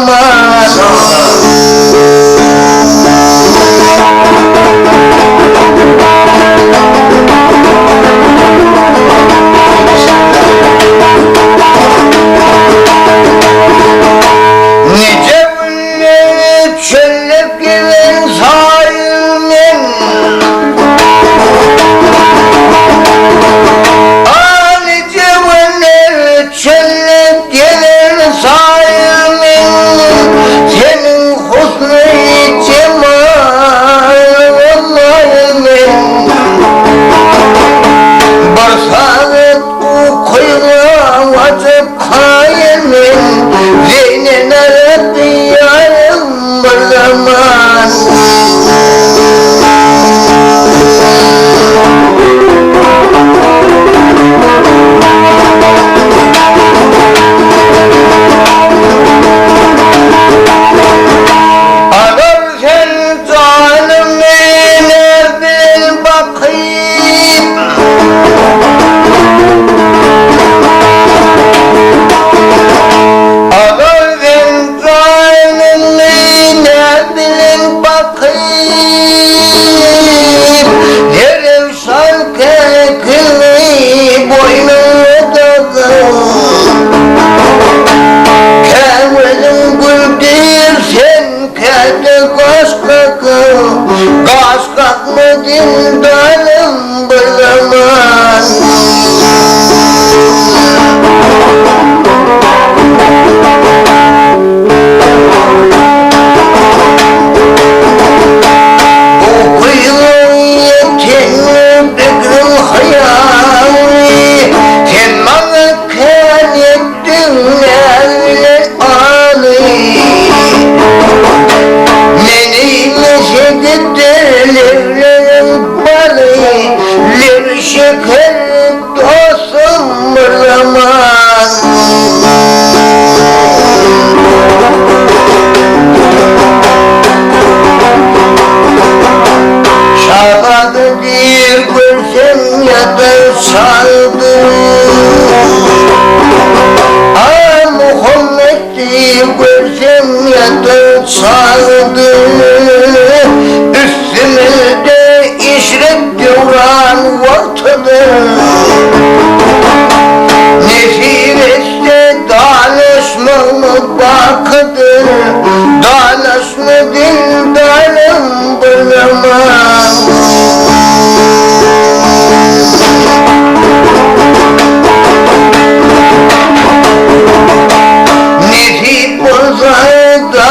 zaman. Nice günleri çöllep gelen sahilmen, nice günleri çöllep gelen sahilmen, senin husn-i cemalin barsanet bu kuyma vacip kayemin, zeynen arat yarım bir zaman. Agar sen zalimine bir bakayım, agar sen zalimine bir bakayım, derim şarkı kılığı boynundadır. Kemerin güldür sen kendi kaş kakı dindarım bir zaman. Bu kıyılın yetini bekrim hayali, sen bana kan ettin evlen ağlayı. Menile şekildir levlerin balı, lev şeker dostum bir zaman. Şabadı bir görsem ya da çaldım, Muhammed'i görsem ya da çaldım, üstümüzde işret duran vaktidir. Nesirette danışmalı bakıdır, danışma dindarım bir zaman. Nesip olsaydı